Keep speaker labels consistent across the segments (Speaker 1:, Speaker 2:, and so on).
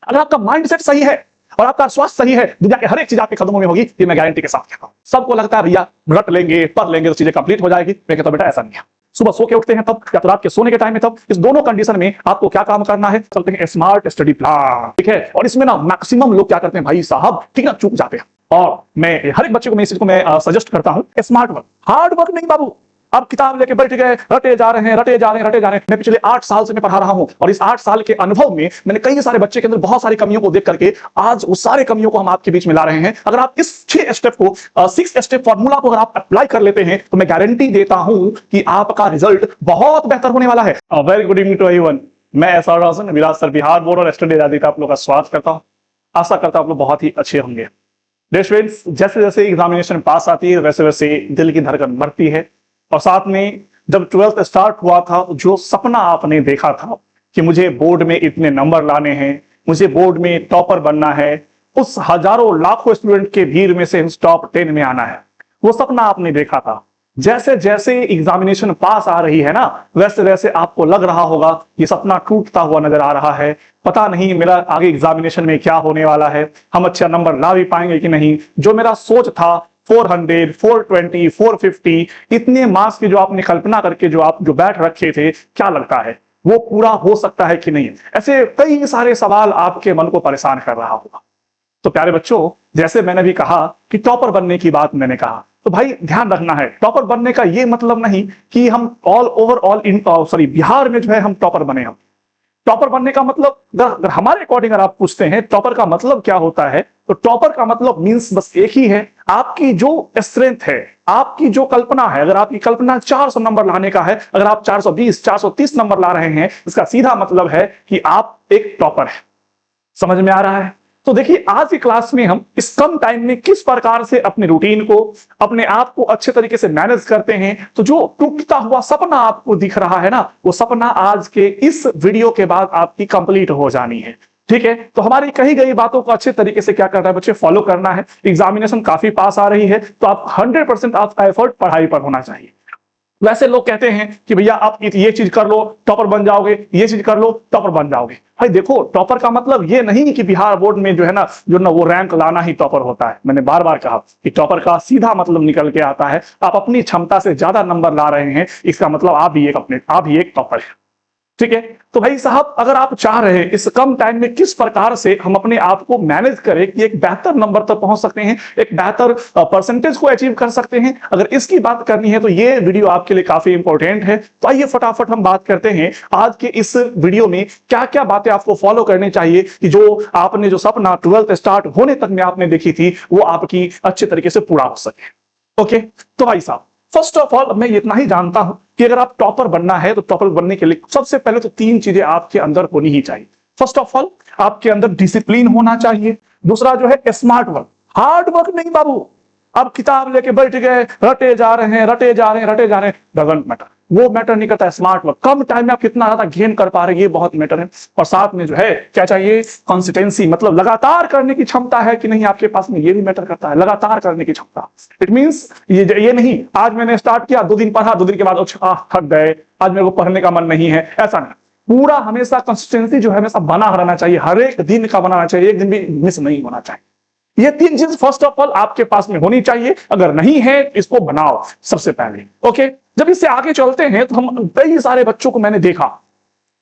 Speaker 1: अगर आपका माइंडसेट सही है और आपका स्वास्थ्य सही है, दुनिया के हर एक चीज आपके कदमों में होगी, ये मैं गारंटी के साथ कहता हूं। सबको लगता है भैया रट लेंगे, पढ़ लेंगे तो चीजें कंप्लीट हो जाएगी। मैं कहता हूं बेटा ऐसा नहीं है। सुबह सो के उठते हैं तब या तो रात के सोने के टाइम में तब, इस दोनों कंडीशन में आपको क्या काम करना है, चलते हैं स्मार्ट स्टडी प्लान, ठीक है। और इसमें ना मैक्सिमम लोग क्या करते हैं भाई साहब, ठीक ना, चूक जाते हैं। और मैं हर एक बच्चे को मैं इस चीज को मैं सजेस्ट करता हूं, स्मार्ट वर्क, हार्ड वर्क नहीं बाबू। आप किताब लेके बैठ गए, रटे जा रहे हैं, रटे जा रहे हैं, रटे जा रहे हैं। मैं पिछले 8 साल से मैं पढ़ा रहा हूं और इस 8 साल के अनुभव में मैंने कई सारे बच्चे के अंदर बहुत सारी कमियों को देख करके आज उस सारे कमियों को हम आपके बीच में ला रहे हैं। अगर आप इस 6 स्टेप को 6 स्टेप फॉर्मूला को अगर आप अप्लाई कर लेते हैं तो मैं गारंटी देता हूं कि आपका रिजल्ट बहुत बेहतर होने वाला है। Very good evening to everyone. मैं SR Roshan Viraj sir Bihar board और स्टडी आदि का आप लोग का स्वागत करता हूं। आशा करता हूं आप लोग बहुत ही अच्छे होंगे। स्टूडेंट्स, जैसे जैसे एग्जामिनेशन पास आती है वैसे वैसे दिल की धड़कन बढ़ती है। और साथ में जब 12th स्टार्ट हुआ था, जो सपना आपने देखा था कि मुझे बोर्ड में इतने नंबर लाने हैं, मुझे बोर्ड में टॉपर बनना है, उस हजारों लाखों स्टूडेंट के भीड़ में से टॉप 10 में आना है, वो सपना आपने देखा था। जैसे जैसे एग्जामिनेशन पास आ रही है ना, वैसे वैसे आपको लग रहा होगा ये सपना टूटता हुआ नजर आ रहा है। पता नहीं मेरा आगे एग्जामिनेशन में क्या होने वाला है, हम अच्छा नंबर ला भी पाएंगे कि नहीं। जो मेरा सोच था 400, 420, 450, इतने मार्क्स की जो आपने कल्पना करके जो बैठ रखे थे, क्या लगता है वो पूरा हो सकता है कि नहीं। ऐसे कई सारे सवाल आपके मन को परेशान कर रहा होगा। तो प्यारे बच्चों, जैसे मैंने भी कहा कि टॉपर बनने की बात मैंने कहा, तो भाई ध्यान रखना है, टॉपर बनने का ये मतलब नहीं कि हम बिहार में जो है हम टॉपर बने। हम टॉपर बनने का मतलब अगर हमारे अकॉर्डिंग अगर आप पूछते हैं टॉपर का मतलब क्या होता है, तो टॉपर का मतलब मींस बस एक ही है, आपकी जो स्ट्रेंथ है, आपकी जो कल्पना है। अगर आपकी कल्पना 400 नंबर लाने का है, अगर आप 420, 430 नंबर ला रहे हैं, इसका सीधा मतलब है कि आप एक टॉपर है। समझ में आ रहा है? तो देखिए, आज की क्लास में हम इस कम टाइम में किस प्रकार से अपने रूटीन को, अपने आप को अच्छे तरीके से मैनेज करते हैं। तो जो टूटता हुआ सपना आपको दिख रहा है ना, वो सपना आज के इस वीडियो के बाद आपकी कंप्लीट हो जानी है। ठीक है, तो हमारी कही गई बातों को अच्छे तरीके से क्या करना है बच्चे, फॉलो करना है। एग्जामिनेशन काफी पास आ रही है, तो आप 100% आपका एफर्ट पढ़ाई पर होना चाहिए। वैसे लोग कहते हैं कि भैया आप ये चीज कर लो टॉपर बन जाओगे, ये चीज कर लो टॉपर बन जाओगे। भाई देखो, टॉपर का मतलब ये नहीं कि बिहार बोर्ड में जो है ना वो रैंक लाना ही टॉपर होता है। मैंने बार बार कहा कि टॉपर का सीधा मतलब निकल के आता है, आप अपनी क्षमता से ज्यादा नंबर ला रहे हैं, इसका मतलब आप भी एक टॉपर है। ठीक है, तो भाई साहब, अगर आप चाह रहे हैं इस कम टाइम में किस प्रकार से हम अपने आप को मैनेज करें कि एक बेहतर नंबर तक पहुंच सकते हैं, एक बेहतर परसेंटेज को अचीव कर सकते हैं, अगर इसकी बात करनी है तो ये वीडियो आपके लिए काफी इंपॉर्टेंट है। तो आइए फटाफट हम बात करते हैं आज के इस वीडियो में क्या क्या बातें आपको फॉलो करनी चाहिए कि जो आपने जो सपना 12th स्टार्ट होने तक में आपने देखी थी वो आपकी अच्छे तरीके से पूरा हो सके। ओके, तो भाई साहब, फर्स्ट ऑफ ऑल मैं इतना ही जानता हूं कि अगर आप टॉपर बनना है तो टॉपर बनने के लिए सबसे पहले तो 3 चीजें आपके अंदर होनी ही चाहिए। फर्स्ट ऑफ ऑल, आपके अंदर डिसिप्लिन होना चाहिए। दूसरा जो है स्मार्ट वर्क, हार्ड वर्क नहीं बाबू। आप किताब लेके बैठ गए, रटे जा रहे हैं, रटे जा रहे हैं, रटे जा रहे हैं, डजंट मैटर, वो मैटर नहीं करता है। स्मार्ट वर्क, कम टाइम में आप कितना ज्यादा गेन कर पा रहे हैं, ये बहुत मैटर है। और साथ में जो है क्या चाहिए, कंसिस्टेंसी, मतलब लगातार करने की क्षमता है कि नहीं आपके पास में, ये भी मैटर करता है, लगातार करने की क्षमता। इट मींस ये नहीं आज मैंने स्टार्ट किया, 2 दिन पढ़ा, 2 दिन के बाद थक गए, आज मेरे को पढ़ने का मन नहीं है, ऐसा नहीं। पूरा हमेशा कंसिस्टेंसी जो है हमेशा बना रहना चाहिए, हर एक दिन का बनाना चाहिए, एक दिन भी मिस नहीं होना चाहिए। ये 3 चीज फर्स्ट ऑफ ऑल आपके पास में होनी चाहिए। अगर नहीं है इसको बनाओ सबसे पहले। ओके, जब इससे आगे चलते हैं तो हम कई सारे बच्चों को मैंने देखा,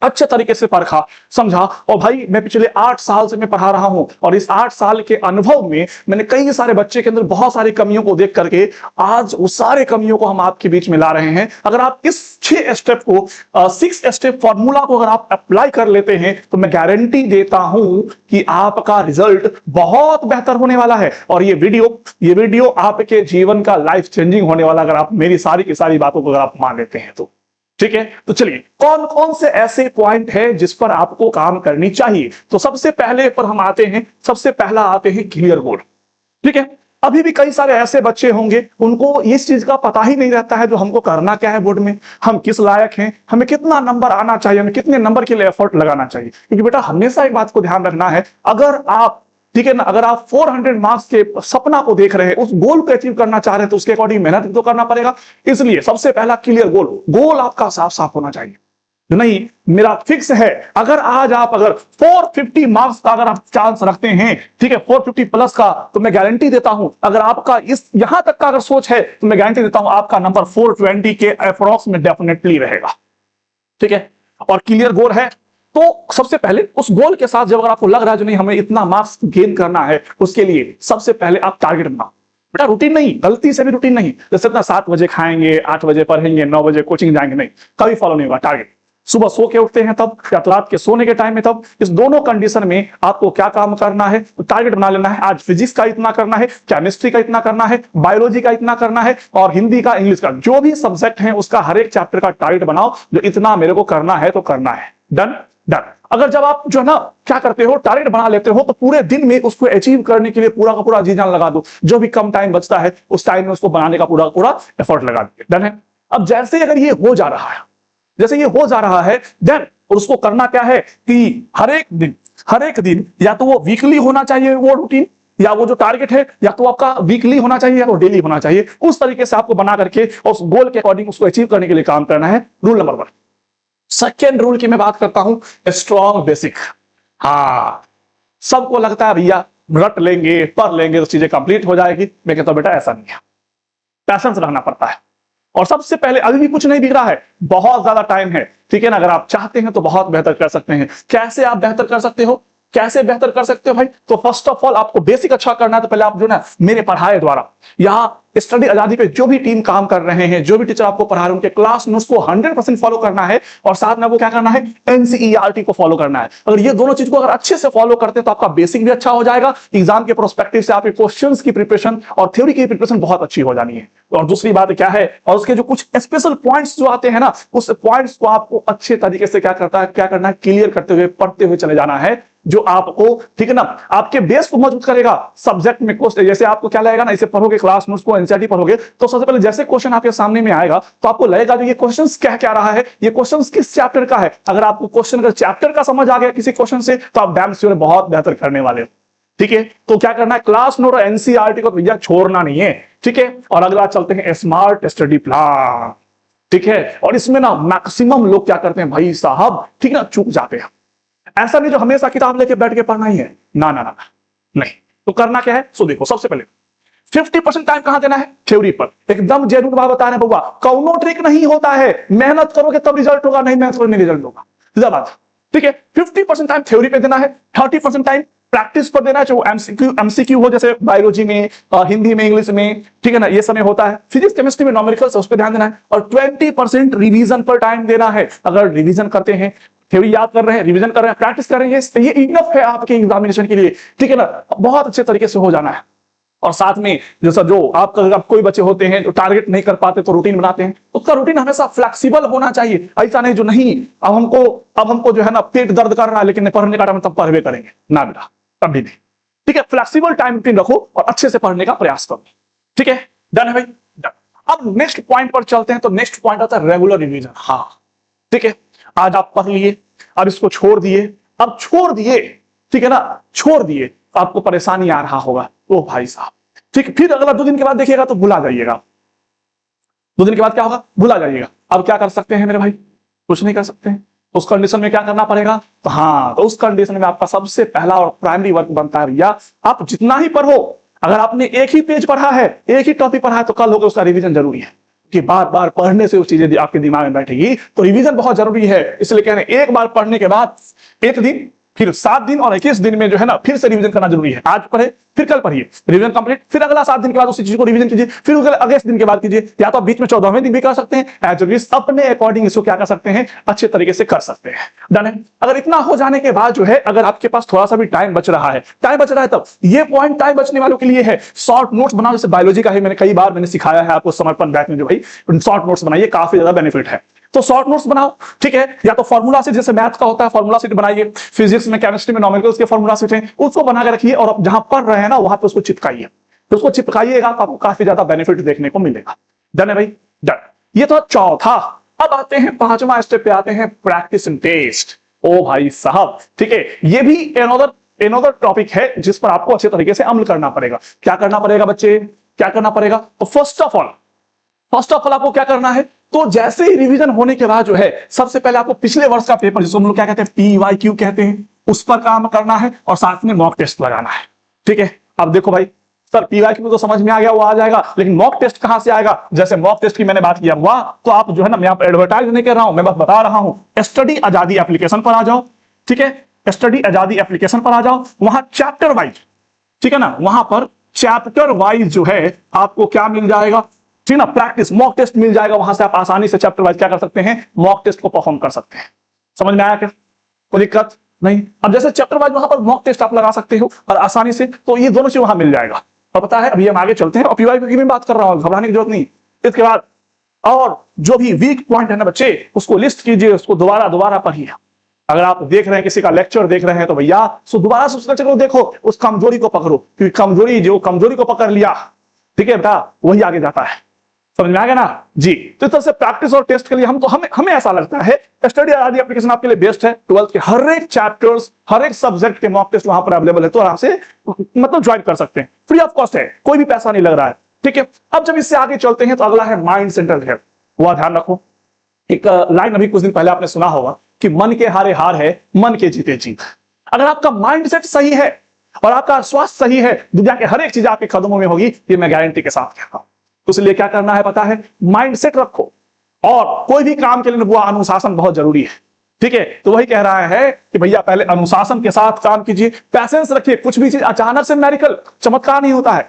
Speaker 1: अच्छे तरीके से परखा, समझा। और भाई मैं पिछले 8 साल से मैं पढ़ा रहा हूं और इस 8 साल के अनुभव में मैंने कई सारे बच्चे के अंदर बहुत सारी कमियों को देख करके आज उस सारे कमियों को हम आपके बीच में ला रहे हैं। अगर आप इस 6 स्टेप को 6 स्टेप फॉर्मूला को अगर आप अप्लाई कर लेते हैं तो मैं गारंटी देता हूं कि आपका रिजल्ट बहुत बेहतर होने वाला है। और ये वीडियो आपके जीवन का लाइफ चेंजिंग होने वाला, अगर आप मेरी सारी की सारी बातों को अगर आप मान लेते हैं तो। ठीक है, तो चलिए कौन कौन से ऐसे पॉइंट है जिस पर आपको काम करनी चाहिए। तो सबसे पहले पर हम आते हैं, सबसे पहला आते हैं क्लियर गोल। ठीक है, अभी भी कई सारे ऐसे बच्चे होंगे उनको इस चीज का पता ही नहीं रहता है जो हमको करना क्या है बोर्ड में, हम किस लायक हैं, हमें कितना नंबर आना चाहिए, हमें कितने नंबर के लिए एफर्ट लगाना चाहिए। क्योंकि बेटा हमेशा एक बात को ध्यान रखना है, अगर आप, ठीक है ना, अगर आप 400 मार्क्स के सपना को देख रहे हैं, उस गोल को अचीव करना चाह रहे हैं, तो उसके अकॉर्डिंग मेहनत तो करना पड़ेगा। इसलिए सबसे पहला क्लियर गोल आपका साफ साफ होना चाहिए। नहीं, मेरा फिक्स है। अगर आज आप अगर 450 मार्क्स का अगर आप चांस रखते हैं, ठीक है, 450 प्लस का, तो मैं गारंटी देता हूं, अगर आपका इस यहां तक का अगर सोच है, तो मैं गारंटी देता हूं आपका नंबर 420 के अप्रॉक्स में डेफिनेटली रहेगा। ठीक है, और क्लियर गोल है। तो सबसे पहले उस गोल के साथ जब अगर आपको लग रहा है जो नहीं हमें इतना मार्क्स गेन करना है, उसके लिए सबसे पहले आप टारगेट बनाओ। बेटा रूटीन नहीं, गलती से भी रूटीन नहीं, जैसे इतना 7 बजे खाएंगे, 8 बजे पढ़ेंगे, 9 बजे कोचिंग जाएंगे, नहीं, कभी फॉलो नहीं होगा। टारगेट सुबह सो के उठते हैं तब, या तो रात के सोने के टाइम में तब, इस दोनों कंडीशन में आपको क्या काम करना है, तो टारगेट बना लेना है। आज फिजिक्स का इतना करना है, केमिस्ट्री का इतना करना है, बायोलॉजी का इतना करना है, और हिंदी का, इंग्लिश का, जो भी सब्जेक्ट है उसका हर एक चैप्टर का टारगेट बनाओ, जो इतना मेरे को करना है तो करना है। Done done. अगर जब आप जो है ना क्या करते हो, टारगेट बना लेते हो, तो पूरे दिन में उसको अचीव करने के लिए पूरा का पूरा जी जान लगा दो। जो भी कम टाइम बचता है उस टाइम में उसको बनाने का पूरा पूरा एफर्ट लगा दीजिए। डन है। अब जैसे अगर ये हो जा रहा है, जैसे ये हो जा रहा है, देन उसको करना क्या है कि हर एक दिन या तो वो वीकली होना चाहिए वो रूटीन, या वो जो टारगेट है या तो आपका वीकली होना चाहिए या तो डेली होना चाहिए। उस तरीके से आपको बना करके उस गोल के अकॉर्डिंग उसको अचीव करने के लिए काम करना है। Rule number 1। सेकेंड रूल की मैं बात करता हूं, स्ट्रॉन्ग बेसिक। हाँ, सबको लगता है भैया रट लेंगे, पढ़ लेंगे तो चीजें कंप्लीट हो जाएगी। मैं कहता हूं बेटा ऐसा नहीं है, पैशंस रहना पड़ता है। और सबसे पहले अभी भी कुछ नहीं बिक रहा है, बहुत ज्यादा टाइम है, ठीक है ना। अगर आप चाहते हैं तो बहुत बेहतर कर सकते हैं। कैसे आप बेहतर कर सकते हो, कैसे बेहतर कर सकते हो भाई? तो फर्स्ट ऑफ ऑल आपको बेसिक अच्छा करना है, तो पहले आप जो ना मेरे पढ़ाए द्वारा यहाँ स्टडी आजादी पे जो भी टीम काम कर रहे हैं, जो भी टीचर आपको पढ़ा रहे हैं, उनके क्लास नोट्स को 100% फॉलो करना है, और साथ में वो क्या करना है, एनसीईआरटी को फॉलो करना है। अगर ये दोनों चीज को अगर अच्छे से फॉलो करते हैं तो आपका बेसिक भी अच्छा हो जाएगा। एग्जाम के प्रोस्पेक्टिव से आपके क्वेश्चंस की प्रिपरेशन और थ्योरी की प्रिपरेशन बहुत अच्छी हो जानी है। और दूसरी बात क्या है, और उसके जो कुछ स्पेशल पॉइंट्स जो आते हैं ना, उस पॉइंट्स को आपको अच्छे तरीके से क्या करना है, क्लियर करते हुए पढ़ते हुए चले जाना है, जो आपको, ठीक है ना, आपके बेस को मजबूत करेगा। सब्जेक्ट में क्वेश्चन जैसे आपको क्या लगेगा ना, इसे पढ़ोगे, क्लास नोट्स को एनसीईआरटी पढ़ोगे, तो सबसे पहले जैसे क्वेश्चन आपके सामने में आएगा तो आपको लगेगा जो ये क्वेश्चन क्या क्या रहा है, ये क्वेश्चन किस चैप्टर का है। अगर आपको क्वेश्चन का चैप्टर का समझ आ गया किसी क्वेश्चन से, तो आप डैम श्योर बहुत बेहतर करने वाले हो। ठीक है, तो क्या करना है, क्लास नोट और एनसीईआरटी को भैया छोड़ना नहीं है। ठीक है, और अगला चलते हैं स्मार्ट स्टडी प्लान। ठीक है, और इसमें ना मैक्सिमम लोग क्या करते हैं भाई साहब, ठीक ना, चूक जाते हैं। ऐसा नहीं जो हमेशा किताब लेके बैठ के पढ़ना ही है, ना ना ना नहीं। तो करना क्या है, सो देखो, सबसे पहले 50% टाइम कहां देना है, थ्योरी पर। एकदम जेन्युइन बात बता रहे हैं बउआ, कौनो ट्रिक नहीं होता है, मेहनत करोगे तब रिजल्ट होगा, नहीं मेहनत करोगे नहीं रिजल्ट होगा, सीधा बात। ठीक है, 50% टाइम थ्योरी पे देना है, 30% टाइम प्रैक्टिस पर देना है, चाहे एमसीक्यू हो, जैसे बायोलॉजी में, हिंदी में, इंग्लिश में, ठीक है ना, ये समय होता है। फिजिक्स केमिस्ट्री में नॉमेरिकल्स, उस पर ध्यान देना है। और 20% रिवीजन पर टाइम देना है। अगर रिवीजन करते हैं, थ्योरी याद कर रहे हैं, रिवीजन कर रहे हैं, प्रैक्टिस कर रहे हैं, ये इनफ है आपके एग्जामिनेशन के लिए। ठीक है ना, बहुत अच्छे तरीके से हो जाना है। और साथ में जैसा जो आपका कोई बच्चे होते हैं जो टारगेट नहीं कर पाते तो रूटीन बनाते हैं, उसका रूटीन हमेशा फ्लेक्सिबल होना चाहिए। ऐसा नहीं जो नहीं अब हमको जो है ना पेट दर्द कर रहा है लेकिन पढ़ने का टाइम तब पढ़वे करेंगे, ना बेटा, तब भी नहीं। ठीक है, फ्लेक्सिबल टाइम रूटीन रखो और अच्छे से पढ़ने का प्रयास करो। ठीक है, डन है भाई, डन। अब नेक्स्ट पॉइंट पर चलते हैं। तो नेक्स्ट पॉइंट आता है रेगुलर रिवीजन। हाँ, ठीक है, आज आप पढ़ लिए, अब इसको छोड़ दिए, अब छोड़ दिए, ठीक है ना, छोड़ दिए, तो आपको परेशानी आ रहा होगा, ओ भाई साहब, ठीक। फिर अगला 2 दिन के बाद देखिएगा तो भुला जाइएगा। 2 दिन के बाद क्या होगा, भुला जाइएगा। अब क्या कर सकते हैं मेरे भाई, कुछ नहीं कर सकते हैं। तो उस कंडीशन में क्या करना पड़ेगा, तो हाँ, तो उस कंडीशन में आपका सबसे पहला और प्राइमरी वर्क बनता है भैया, आप जितना ही पढ़ो, अगर आपने एक ही पेज पढ़ा है, एक ही टॉपिक पढ़ा है, तो कल होगा उसका रिवीजन जरूरी है। कि बार बार पढ़ने से वो चीजें आपके दिमाग में बैठेगी, तो रिवीजन बहुत जरूरी है। इसलिए कह रहे हैं एक बार पढ़ने के बाद 1 दिन, फिर 7 दिन और 21 दिन में जो है ना फिर से रिवीजन करना जरूरी है। आज पढ़े, फिर कल पढ़िए, रिवीजन कंप्लीट, फिर अगला 7 दिन के बाद उसी चीज को रिवीजन कीजिए, फिर अगले दिन के बाद कीजिए, या तो बीच में 14वें दिन भी कर सकते हैं। एज यूजुअल अपने अकॉर्डिंग इसको क्या कर सकते हैं, अच्छे तरीके से कर सकते हैं। डन है। अगर इतना हो जाने के बाद जो है, अगर आपके पास थोड़ा सा भी टाइम बच रहा है, तब ये पॉइंट टाइम बचने वालों के लिए है, शॉर्ट नोट्स बनाओ। जैसे बायोलॉजी का है, मैंने कई बार सिखाया है आपको समर्पण बैच में, जो भाई शॉर्ट नोट्स बनाइए, काफी ज्यादा बेनिफिट है। तो शॉर्ट नोट्स बनाओ, ठीक है, या तो फॉर्मूला सीट, जैसे मैथ का होता है फॉर्मूला सीट बनाइए, फिजिक्स में, केमिस्ट्री में नॉमेरिकल्स के फॉर्मूला सीट हैं, उसको बना के रखिए, और आप जहां पढ़ रहे हैं ना वहां पे उसको चिपकाइए। तो उसको चिपकाइएगा तो आपको काफी ज्यादा बेनिफिट देखने को मिलेगा। डन है भाई, डन। ये तो चौथा। अब आते हैं 5वां स्टेप पे, आते हैं प्रैक्टिस एंड टेस्ट। ओ भाई साहब, ठीक है, ये भी एनोदर टॉपिक है जिस पर आपको अच्छे तरीके से अमल करना पड़ेगा। क्या करना पड़ेगा बच्चे, क्या करना पड़ेगा, तो first of all first of all आपको क्या करना है, तो जैसे ही रिवीजन होने के बाद जो है सबसे पहले आपको पिछले वर्ष का पेपर, जिसको हम लोग क्या कहते हैं PYQ कहते हैं, उस पर काम करना है और साथ में मॉक टेस्ट लगाना है। ठीक है, अब देखो भाई सर PYQ तो समझ में आ गया, वो आ जाएगा, लेकिन मॉक टेस्ट कहां से आएगा? जैसे मॉक टेस्ट की मैंने बात किया हुआ, तो आप जो है ना, मैं यहाँ पर एडवर्टाइज नहीं कर रहा हूं, मैं बस बता रहा हूं, स्टडी आजादी एप्लीकेशन पर आ जाओ। ठीक है, स्टडी आजादी एप्लीकेशन पर आ जाओ, वहां चैप्टर वाइज, ठीक है ना, वहां पर चैप्टर वाइज जो है आपको क्या मिल जाएगा, ठीक ना, प्रैक्टिस मॉक टेस्ट मिल जाएगा। वहां से आप आसानी से चैप्टर वाइज क्या कर सकते हैं, मॉक टेस्ट को परफॉर्म कर सकते हैं। समझ में आया क्या? कोई दिक्कत नहीं? अब जैसे चैप्टर वाइज वहां पर मॉक टेस्ट आप लगा सकते हो और आसानी से, तो ये दोनों चीज वहां मिल जाएगा। और पता है अभी हम आगे चलते हैं और PYQ की भी बात कर रहा हूं, घबराने की जरूरत नहीं। इसके बाद और जो भी वीक पॉइंट है ना बच्चे, उसको लिस्ट कीजिए, उसको दोबारा दोबारा पढ़िए। अगर आप देख रहे हैं किसी का लेक्चर देख रहे हैं तो भैया सो दोबारा से उस लेक्चर को देखो, उस कमजोरी को पकड़ो, क्योंकि कमजोरी, जो कमजोरी को पकड़ लिया, ठीक है बेटा, वही आगे जाता है। समझ में आ गया ना जी? तो इस तरह से प्रैक्टिस और टेस्ट के लिए हमें ऐसा लगता है स्टडी आजादी एप्लीकेशन आपके लिए बेस्ट है। 12th के हर एक चैप्टर्स, हर एक सब्जेक्ट के मॉक टेस्ट वहां पर अवेलेबल है, तो आराम से मतलब ज्वाइन कर सकते हैं, फ्री ऑफ कॉस्ट है, कोई भी पैसा नहीं लग रहा है। ठीक है, अब जब इससे आगे चलते हैं तो अगला है माइंड सेंटर हेल्थ। वह ध्यान रखो, एक लाइन अभी कुछ दिन पहले आपने सुना होगा कि मन के हारे हार है, मन के जीते जीत। अगर आपका माइंड सेट सही है और आपका स्वास्थ्य सही है, दुनिया के हर एक चीज आपके कदमों में होगी, ये मैं गारंटी के साथ कहता हूं। तो इसलिए क्या करना है पता है, माइंड सेट रखो, और कोई भी काम के लिए वो अनुशासन बहुत जरूरी है। ठीक है, तो वही कह रहा है कि भैया पहले अनुशासन के साथ काम कीजिए, पैसेंस रखिए। कुछ भी चीज अचानक से मेरिकल चमत्कार नहीं होता है,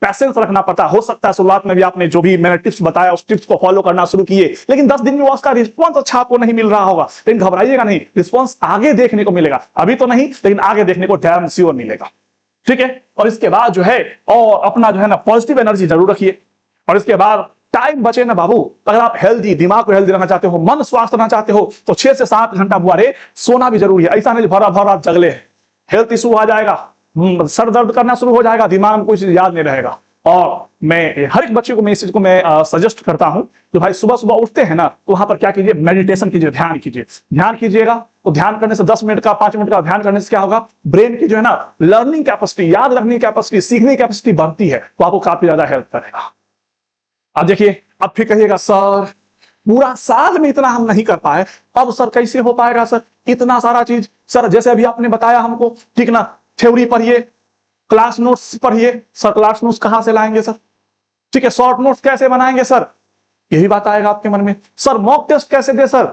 Speaker 1: पैसेंस रखना पड़ता। हो सकता है शुरुआत में भी आपने जो भी मैंने टिप्स बताया उस टिप्स को फॉलो करना शुरू किए, लेकिन 10 दिन में उसका रिस्पॉन्स अच्छा आपको नहीं मिल रहा होगा, लेकिन घबराइएगा नहीं, रिस्पॉन्स आगे देखने को मिलेगा। अभी तो नहीं, लेकिन आगे देखने को डैम श्योर मिलेगा। ठीक है, और इसके बाद जो है, और अपना जो है ना पॉजिटिव एनर्जी जरूर रखिए। और इसके बाद टाइम बचे ना बाबू, अगर आप हेल्दी, दिमाग को हेल्दी रखना चाहते हो, मन स्वस्थ रखना चाहते हो, तो 6 से 7 घंटा बुआरे सोना भी जरूरी है। ऐसा नहीं भरा भरा जगले, हेल्थ इशू आ जाएगा, सर दर्द करना शुरू हो जाएगा, दिमाग में कुछ याद नहीं रहेगा। और मैं हर एक बच्चे को मैं इस चीज को मैं सजेस्ट करता हूं कि भाई सुबह सुबह उठते हैं ना, तो वहां पर क्या कीजिए, मेडिटेशन कीजिए, ध्यान कीजिए। ध्यान कीजिएगा तो ध्यान करने से 10 मिनट का, 5 मिनट का ध्यान करने से क्या होगा, ब्रेन की जो है ना लर्निंग कैपेसिटी, याद रखने की कैपेसिटी, सीखने की कैपेसिटी बढ़ती है, तो आपको काफी ज्यादा हेल्प करेगा। अब देखिए, अब फिर कहिएगा सर पूरा साल में इतना हम नहीं कर पाए, अब सर कैसे हो पाएगा सर इतना सारा चीज? सर जैसे अभी आपने बताया हमको, ठीक ना, थ्योरी पढ़िए, क्लास नोट्स पढ़िए। सर क्लास नोट्स कहां से लाएंगे सर? ठीक है, शॉर्ट नोट्स कैसे बनाएंगे सर? यही बात आएगा आपके मन में। सर मॉक टेस्ट कैसे दे सर?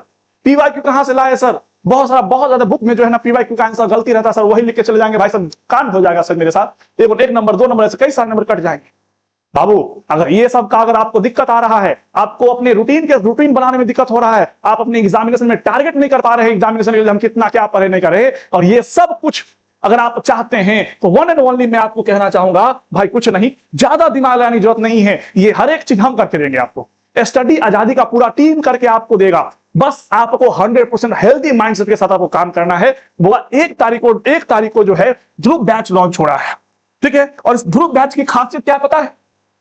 Speaker 1: PYQ कहां से लाए सर? बहुत ज्यादा बुक में जो है ना PYQ का आंसर गलती रहता है सर, वही लिख के चले जाएंगे भाई साहब, कांड हो जाएगा सर मेरे साथ। एक नंबर, 2 नंबर, ऐसे कई सारे नंबर कट जाएंगे। बाबू अगर ये सब का अगर आपको दिक्कत आ रहा है, आपको अपने रूटीन बनाने में दिक्कत हो रहा है, आप अपने एग्जामिनेशन में टारगेट नहीं कर पा रहे हैं, एग्जामिनेशन के लिए हम कितना क्या पढ़े नहीं कर रहे, और ये सब कुछ अगर आप चाहते हैं, तो वन एंड ओनली मैं आपको कहना चाहूंगा भाई, कुछ नहीं, ज्यादा दिमाग लगाने की जरूरत नहीं है, ये हर एक चीज हम करके देंगे आपको। स्टडी आजादी का पूरा टीम करके आपको देगा। बस आपको 100% हेल्दी माइंडसेट के साथ आपको काम करना है। वो 1 तारीख को जो है ध्रुव बैच लॉन्च हो रहा है। ठीक है, और इस ध्रुव बैच की खासियत क्या पता है?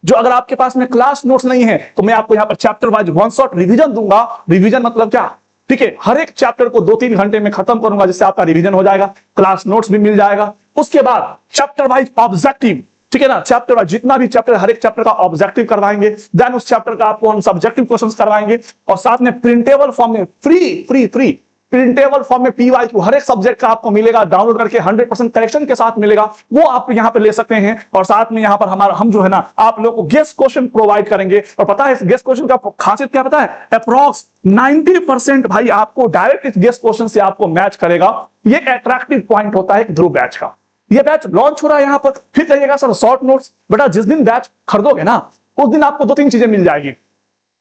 Speaker 1: जो अगर आपके पास में क्लास नोट्स नहीं है, तो मैं आपको यहाँ पर chapter wise one shot revision दूंगा। रिवीजन मतलब क्या? ठीक है, हर एक चैप्टर को 2-3 घंटे में खत्म करूंगा, जिससे आपका रिवीजन हो जाएगा, क्लास नोट्स भी मिल जाएगा। उसके बाद चैप्टर वाइज ऑब्जेक्टिव, ठीक है ना, चैप्टर वाइज जितना भी चैप्टर, हर एक चैप्टर का ऑब्जेक्टिव करवाएंगे, देन उस चैप्टर का आपको हम सब्जेक्टिव क्वेश्चंस करवाएंगे, और साथ में प्रिंटेबल फॉर्म में फ्री प्रिंटेबल फॉर्म में PYQ हर एक सब्जेक्ट का आपको मिलेगा, डाउनलोड करके 100% करेक्शन के साथ मिलेगा, वो आप यहां पे ले सकते हैं। और साथ में यहां पर हम जो है ना आप लोगों को गेस्ट क्वेश्चन प्रोवाइड करेंगे। और पता है इस गेस्ट क्वेश्चन का खासियत क्या पता है? अप्रॉक्स 90% भाई आपको डायरेक्ट इस गेस्ट क्वेश्चन से आपको मैच करेगा। ये अट्रैक्टिव पॉइंट होता है ध्रुव बैच का। ये बैच लॉन्च हो रहा है यहाँ पर। फिर कहिएगा सर शॉर्ट नोट्स, बेटा जिस दिन बैच खरीदोगे ना, उस दिन आपको 2-3 चीजें मिल जाएगी।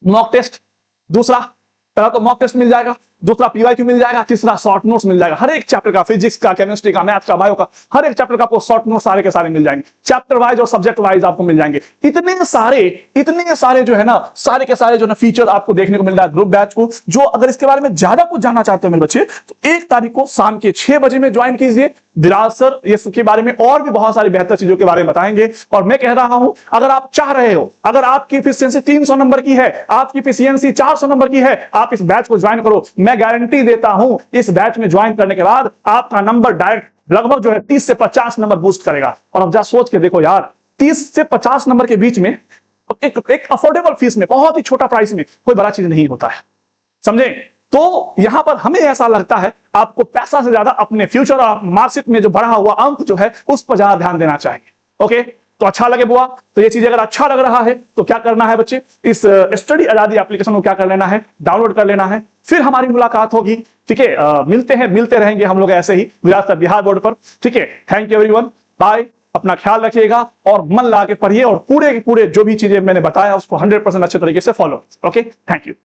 Speaker 1: मॉक टेस्ट, दूसरा पहला तो मॉक टेस्ट मिल जाएगा, दूसरा PYQ मिल जाएगा, तीसरा शॉर्ट नोट्स मिल जाएगा। हर एक चैप्टर का, फिजिक्स का, केमिस्ट्री का, मैथ्स का, बायो का, हर एक चैप्टर का आपको शॉर्ट नोट्स सारे के सारे मिल जाएंगे। चैप्टर वाइज और सब्जेक्ट वाइज आपको मिल जाएंगे। इतने सारे जो है ना, सारे के सारे जो ना फीचर आपको देखने को मिल रहा है ग्रुप बैच को। जो अगर इसके बारे में ज्यादा कुछ जानना चाहते हो मेरे बच्चे, तो 1 तारीख को शाम के 6 बजे में ज्वाइन कीजिए। विराज सर इसके बारे में और भी बहुत सारी बेहतर चीजों के बारे में बताएंगे। और मैं कह रहा हूं, अगर आप चाह रहे हो, अगर आपकी एफिशिएंसी 300 नंबर की है, आपकी एफिशिएंसी 400 नंबर की है, आप इस बैच को ज्वाइन करो। मैं गारंटी देता हूं, इस बैच में ज्वाइन करने के बाद आपका नंबर डायरेक्ट लगभग जो है 30 से 50 नंबर बूस्ट करेगा। और अब जा सोच के देखो यार, 30 से 50 नंबर के बीच में एक अफोर्डेबल फीस में, बहुत ही छोटा प्राइस में कोई बड़ा चीज नहीं होता है, समझे। तो यहां पर हमें ऐसा लगता है आपको पैसा से ज्यादा अपने फ्यूचर और मार्कशीट में जो बढ़ा हुआ अंक जो है उस पर ज्यादा ध्यान देना चाहिए। ओके, तो अच्छा लगे बुआ, तो ये चीज अगर अच्छा लग रहा है तो क्या करना है बच्चे, इस स्टडी आजादी एप्लीकेशन को क्या कर लेना है, डाउनलोड कर लेना है। फिर हमारी मुलाकात होगी, ठीक है। मिलते रहेंगे हम लोग ऐसे ही विरासत बिहार बोर्ड पर, ठीक है। Thank you everyone, bye. अपना ख्याल रखिएगा और मन लगा के पढ़िए और पूरे जो भी चीजें मैंने बताया उसको 100% अच्छे तरीके से फॉलो। Okay, thank you.